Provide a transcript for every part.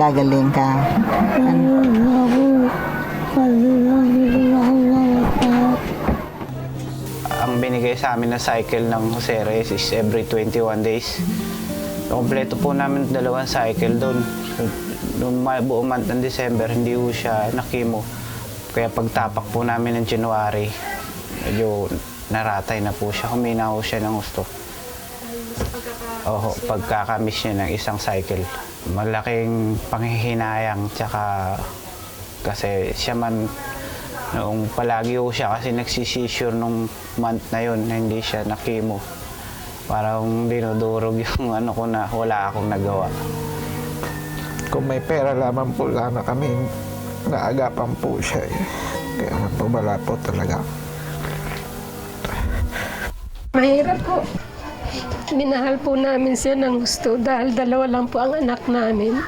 Gagaling ka. Ang binigay sa amin na cycle ng Jose Reyes is every 21 days. Kompleto po namin 2 cycle doon. Noong buong month ng December, hindi po siya nakimo. Kaya pagtapak po namin ng January, medyo naratay na po siya. Humina po siya ng gusto. Oo, pagkakamiss niya ng isang cycle. Malaking panghihinayang, tsaka kasi siya man, noong palagi po siya kasi nagsisisure nung month na yun na hindi siya nakimo. Parang dinudurog yung ano ko na wala akong nagawa. Kung may pera lamang po sana kami, naagapan po siya. Kaya po wala po talaga. Mahirap po. Minahal po namin siya ng gusto dahil 2 lang po ang anak namin.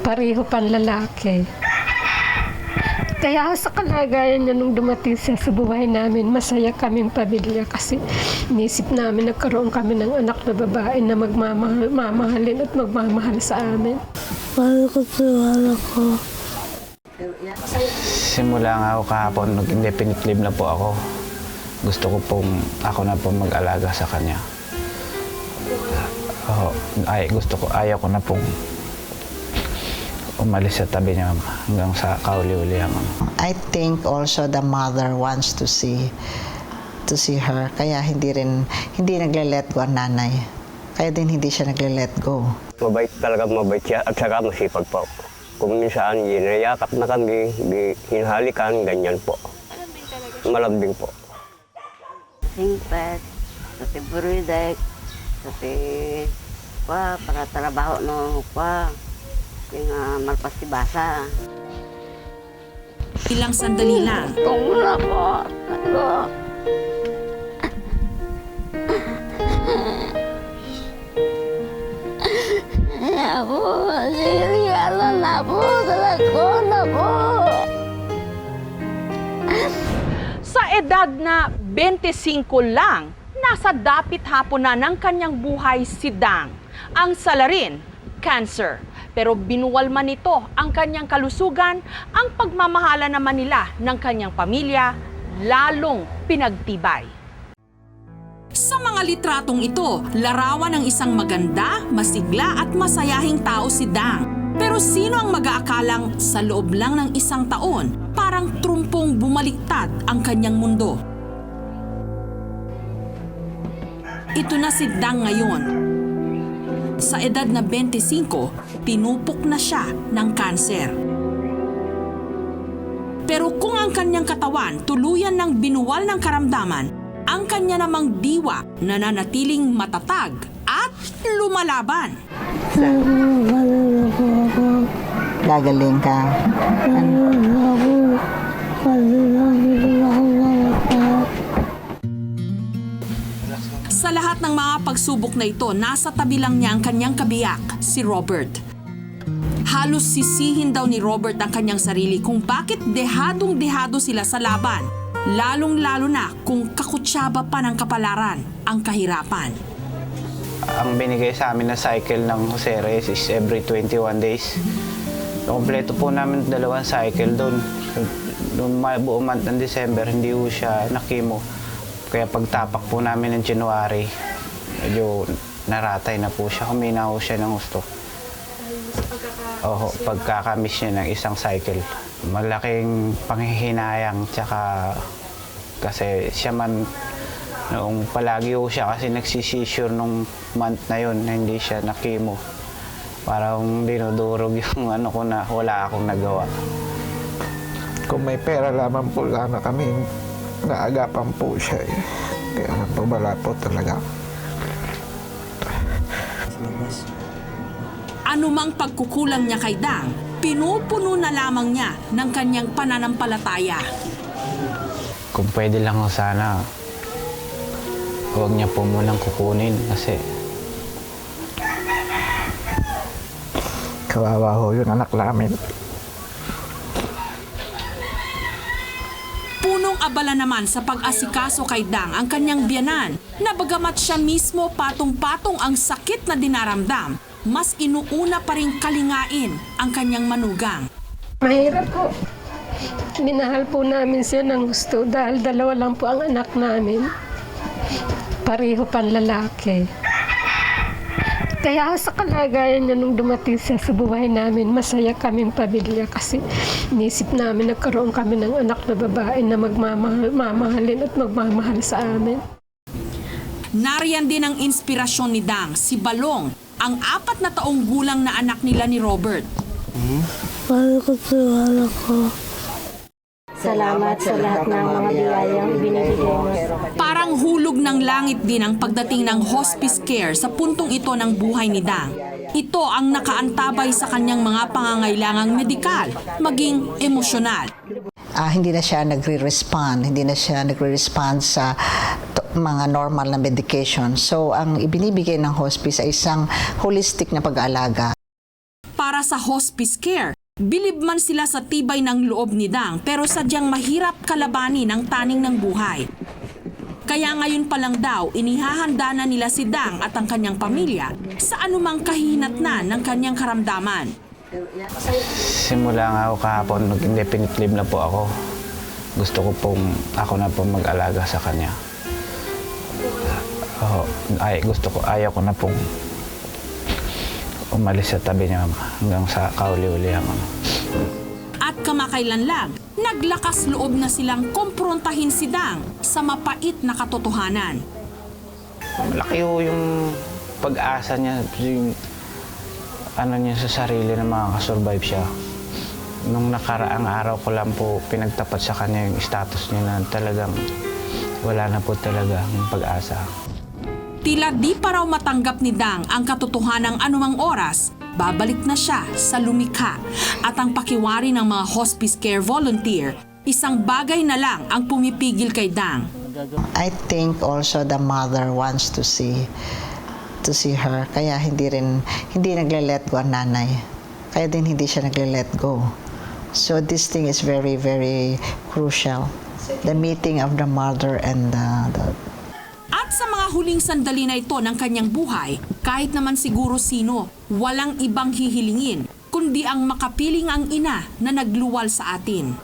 Pareho panlalaki. Kaya sa kalagayan niya nung dumating siya sa buhay namin, masaya kaming pamilya kasi inisip namin nagkaroon kami ng anak na babae na mamahalin at magmamahal sa amin. Mahal ko sa anak ko. Simula nga ako kahapon, nag-indefinite leave na po ako. Gusto ko pong ako na pong mag-alaga sa kanya. Ayaw ko na pong umalis sa tabi niya hanggang sa kauli-ulihan. I think also the mother wants to see her. Kaya hindi nagle-let go ang nanay. Kaya din hindi siya nagle-let go. Mabait talaga, mabait siya at saka masipag po. Kung minsan ginayakap na kami, hinahalikan, ganyan po. Malambing po. Singpet, sa buruday, sa para trabaho no yung malpasibasa. Ilang sandali lang. Tumula po. Ako, siriyalan na po, talaga na po. Sa edad na 25 lang, nasa dapit hapon na ng kanyang buhay si Dang. Ang salarin, cancer. Pero binuwal man nito ang kanyang kalusugan, ang pagmamahala naman nila ng kanyang pamilya, lalong pinagtibay. Sa mga litratong ito, larawan ng isang maganda, masigla at masayahing tao si Dang. Pero sino ang mag-aakalang sa loob lang ng 1 taon, parang trumpong bumaliktad ang kanyang mundo? Ito na si Dang ngayon. Sa edad na 25, tinupok na siya ng kanser. Pero kung ang kanyang katawan tuluyan ng binuwal ng karamdaman, ang kanya namang diwa nananatiling matatag at lumalaban. Gagaling ka. Sa lahat ng mga pagsubok na ito, nasa tabi lang niya ang kanyang kabiyak, si Robert. Halos sisihin daw ni Robert ang kanyang sarili kung bakit dehadong-dehado sila sa laban, lalong-lalo na kung kakutsaba pa ng kapalaran ang kahirapan. Ang binigay sa amin na cycle ng Jose Reyes is every 21 days. Kompleto po namin 2 cycle doon. Noong buong month ng December, hindi po siya nakimo. Kaya pagtapak po namin ng January, medyo naratay na po siya. Humina po siya ng gusto. Oo, pagkakamiss niya ng isang cycle. Malaking panghihinayang, tsaka kasi siya man, noong palagi po siya kasi nagsisisure nung month na yun na hindi siya nakimo. Parang dinudurog yung ano ko na wala akong nagawa. Kung may pera lamang po sana kami, naagapan po siya. Kaya po wala po talaga. Anumang pagkukulang niya kay Dang, pinupuno na lamang niya ng kanyang pananampalataya. Kung pwede lang ho sana, huwag niya po munang kukunin kasi Kawawa ho yung anak namin. Punong abala naman sa pag-asikaso kay Dang ang kanyang biyanan na bagamat siya mismo patong-patong ang sakit na dinaramdam, mas inuuna pa rin kalingain ang kanyang manugang. Mahirap po. Minahal po namin siya ng gusto dahil dalawa lang po ang anak namin. Pareho pang lalaki. Kaya sa kalagayan niya nung dumating siya sa buhay namin, masaya kaming pamilya kasi inisip namin nagkaroon kami ng anak na babae na mamahalin at magmamahal sa amin. Nariyan din ang inspirasyon ni Dang, si Balong, ang 4 na taong gulang na anak nila ni Robert. Mahal ko sa anak ko. Salamat sa lahat ng mga biyayang binibigay mo. Parang hulog ng langit din ang pagdating ng hospice care sa puntong ito ng buhay ni Dang. Ito ang nakaantabay sa kanyang mga pangangailangang medikal, maging emosyonal. Hindi na siya nagre-respond sa mga normal na medication. So, ang ibinibigay ng hospice ay isang holistic na pag-aalaga. Para sa hospice care, bilib man sila sa tibay ng loob ni Dang pero sadyang mahirap kalabanin ang taning ng buhay. Kaya ngayon pa lang daw, inihahanda na nila si Dang at ang kanyang pamilya sa anumang kahihinatnan ng kanyang karamdaman. Simula nga ako kahapon, nag-indefinite leave na po ako. Gusto ko pong ako na po mag-alaga sa kanya. Ayaw ko na pong umalis sa tabi niya hanggang sa kauli-uli. At kamakailan lang, naglakas loob na silang komprontahin si Dang sa mapait na katotohanan. Malaki yung pag-asa niya, yung niya sa sarili na makakasurvive siya. Nung nakaraang araw ko lang po pinagtapat sa kanya yung status niya na talagang wala na po talaga yung pag-asa. Tila di pa raw matanggap ni Dang ang katotohanang anumang oras, babalik na siya sa lumikha. At ang pakiwari ng mga hospice care volunteer, isang bagay na lang ang pumipigil kay Dang. I think also the mother wants to see her. Kaya hindi nagle-let go ang nanay. Kaya din hindi siya nagle-let go. So this thing is very, very crucial. The meeting of the mother and the At sa mga huling sandali na ito ng kanyang buhay, kahit naman siguro sino, walang ibang hihilingin, kundi ang makapiling ang ina na nagluwal sa atin.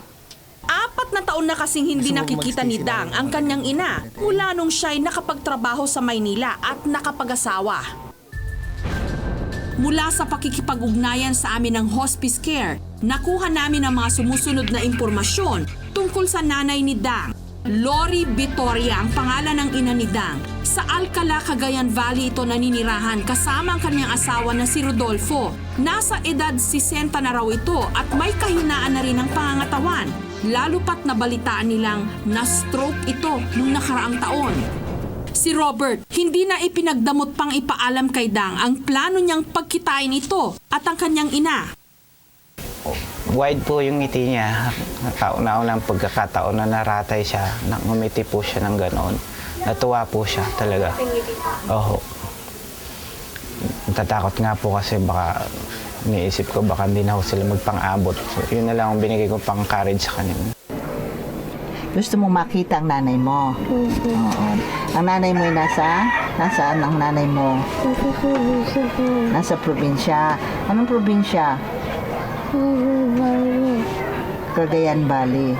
4 na taon na kasing hindi nakikita ni Dang ang kanyang ina mula nung siya'y nakapagtrabaho sa Maynila at nakapag-asawa. Mula sa pakikipag-ugnayan sa amin ng hospice care, nakuha namin ang mga sumusunod na impormasyon tungkol sa nanay ni Dang. Lori Victoria ang pangalan ng ina ni Dang. Sa Alcala, Cagayan Valley ito naninirahan kasama ang kanyang asawa na si Rodolfo. Nasa edad 60 na raw ito at may kahinaan na rin ang pangangatawan. Lalo pat nabalitaan nilang na-stroke ito nung nakaraang taon. Si Robert, hindi na ipinagdamot pang ipaalam kay Dang ang plano niyang pagkitain ito at ang kanyang ina. Wide po yung ngiti niya. Kauna-unang pagkakataon na naratay siya, ngumiti po siya ng ganoon. Natuwa po siya talaga. Oo. Natatakot nga po kasi baka niisip ko baka hindi na ako sila magpang-abot. So, yun na lang ang binigay ko pang courage sa kanila. Gusto mo makita ang nanay mo? Oo. Ang nanay mo ay nasaan ang nanay mo? Nasa probinsya. Anong probinsya? Cagayan Valley.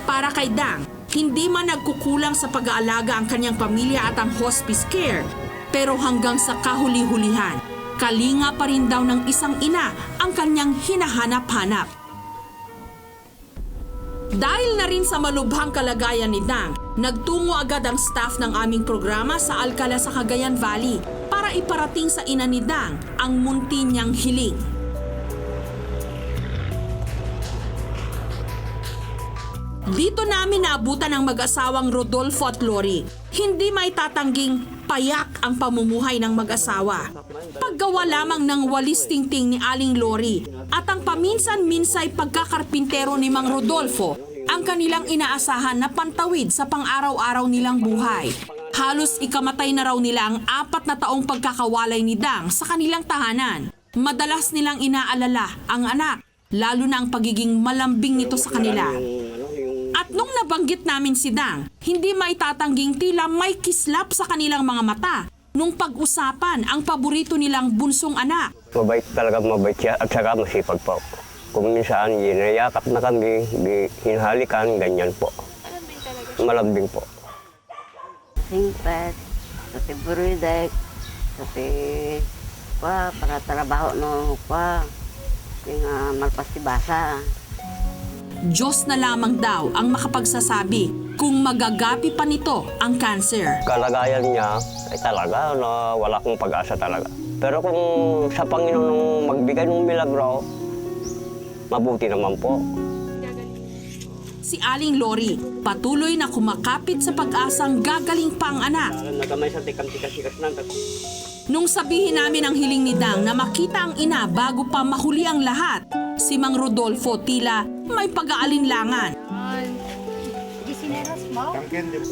Para kay Dang, hindi man nagkukulang sa pag-aalaga ang kanyang pamilya at ang hospice care, pero hanggang sa kahuli-hulihan, kalinga pa rin daw ng isang ina ang kanyang hinahanap-hanap. Dahil na rin sa malubhang kalagayan ni Dang, nagtungo agad ang staff ng aming programa sa Alcala sa Cagayan Valley para iparating sa ina ni Dang ang munti niyang hiling. Dito namin naabutan ang mag-asawang Rodolfo at Lori. Hindi may tatangging payak ang pamumuhay ng mag-asawa. Paggawa lamang ng walis tingting ni Aling Lori at ang paminsan-minsay pagkakarpintero ni Mang Rodolfo ang kanilang inaasahan na pantawid sa pang-araw-araw nilang buhay. Halos ikamatay na raw nila ang 4 na taong pagkakawalay ni Dang sa kanilang tahanan. Madalas nilang inaalala ang anak lalo na ang pagiging malambing nito sa kanila. At nung nabanggit namin si Dang, hindi maitatangging tila may kislap sa kanilang mga mata nung pag-usapan ang paborito nilang bunsong anak. Mabait talaga, mabait siya at saka masipag po. Kung minsan ginayakap na kami, hinahalikan, ganyan po. Malambing po. Singpet, pati buridek, pati para trabaho no yung malpastibasa. Diyos na lamang daw ang makapagsasabi kung magagapi pa nito ang cancer. Kalagayan niya ay talaga na wala akong pag-asa talaga. Pero kung sa Panginoon magbigay ng milagro, mabuti naman po. Si Aling Lori patuloy na kumakapit sa pag-asang gagaling pa ang anak. Nagamay sa tikam-tikas-tikas na. Nung sabihin namin ang hiling ni Dang na makita ang ina bago pa mahuli ang lahat, si Mang Rodolfo tila may pag-aalinlangan.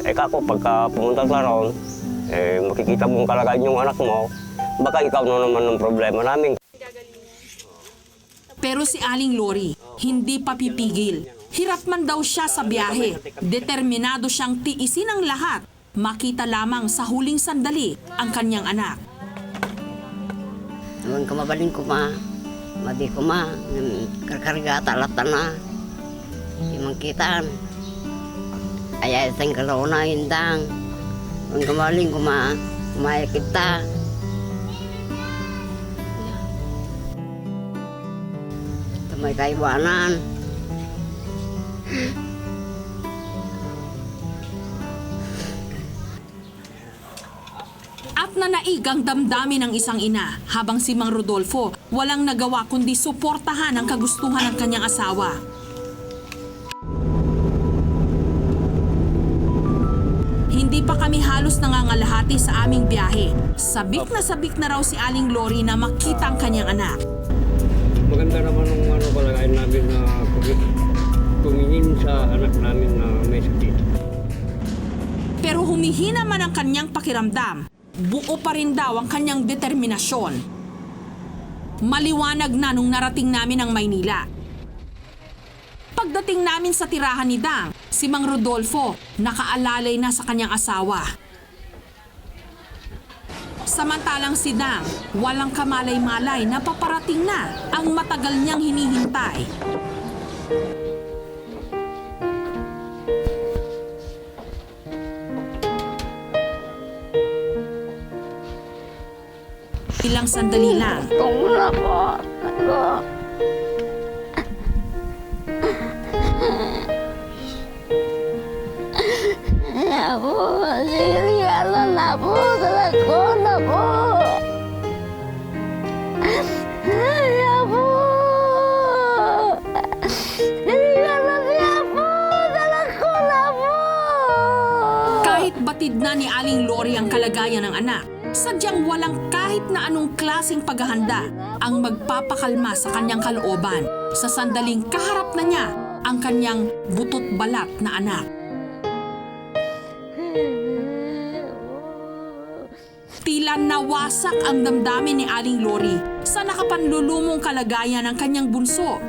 Kako, pagka pumunta ka ron, makikita mong kalagayan yung anak mo, baka ikaw na naman ng problema namin. Pero si Aling Lori hindi pa pipigil. Hirap man daw siya sa biyahe. Determinado siyang tiisin ang lahat. Makita lamang sa huling sandali ang kanyang anak. Naman kamabaling ko madi ko karkarga talatan na. Imang kitaan. Ay isang kalona hindang. Naman kamabaling ko kumaya kita. May kaiwanan. At nanaig ang damdamin ng isang ina habang si Mang Rodolfo walang nagawa kundi suportahan ang kagustuhan ng kanyang asawa. Hindi pa kami halos nangangalahati sa aming biyahe. Sabik na raw si Aling Lori na makita ang kanyang anak. Maganda naman ang kalagayan namin na tumingin sa anak namin na may sakit. Pero humihina man ang kanyang pakiramdam, buo pa rin daw ang kanyang determinasyon. Maliwanag na nung narating namin ang Maynila. Pagdating namin sa tirahan ni Dang, si Mang Rodolfo nakaalalay na sa kanyang asawa. Samantalang si Dang, walang kamalay-malay na paparating na ang matagal niyang hinihintay. Ilang sandali lang. Tungla po. Ako, sirigala na po. Talago na po.Aya po. Sirigala niya po. Talago na po. Kahit batid na ni Aling Lori ang kalagayan ng anak, sadyang walang kahit na anong klaseng paghahanda ang magpapakalma sa kanyang kalooban sa sandaling kaharap na niya ang kanyang butot balat na anak. Tila nawasak ang damdamin ni Aling Lori sa nakapanlulumong kalagayan ng kanyang bunso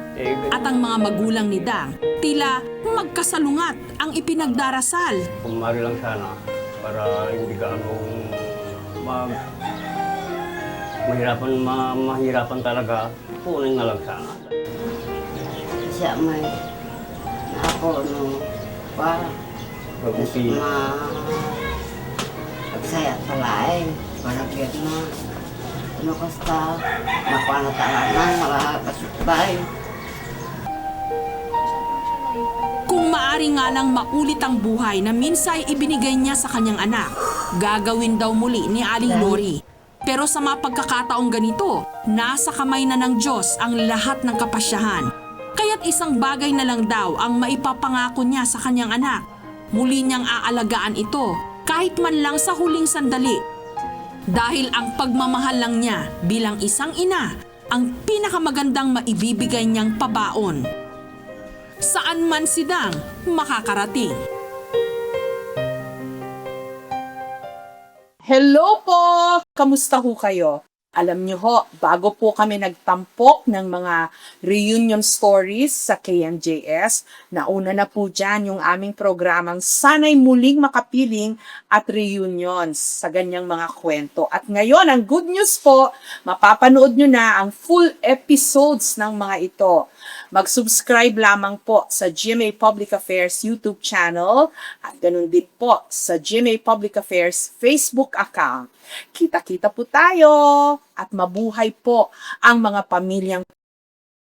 at ang mga magulang ni Dang tila magkasalungat ang ipinagdarasal. Kumari lang sana para hindi ka mahirapan talaga, kunin na lang sana. Siya may ako Mabuti. Pagsaya palain, paragyan na. Kasta, mapanatanan, makakasukbay. Kung maari nga lang maulit ang buhay na minsay ibinigay niya sa kanyang anak, gagawin daw muli ni Aling Lori. Pero sa mga pagkakataong ganito, nasa kamay na ng Diyos ang lahat ng kapasyahan. Kaya't isang bagay na lang daw ang maipapangako niya sa kanyang anak. Muli niyang aalagaan ito kahit man lang sa huling sandali. Dahil ang pagmamahal lang niya bilang isang ina ang pinakamagandang maibibigay niyang pabaon. Saan man si Dang makakarating. Hello po! Kamusta ho kayo? Alam nyo ho, bago po kami nagtampok ng mga reunion stories sa KMJS, nauna na po dyan yung aming programang Sana'y Muling Makapiling at Reunions sa ganyang mga kwento. At ngayon, ang good news po, mapapanood nyo na ang full episodes ng mga ito. Mag-subscribe lamang po sa GMA Public Affairs YouTube channel at ganun din po sa GMA Public Affairs Facebook account. Kita-kita po tayo at mabuhay po ang mga pamilyang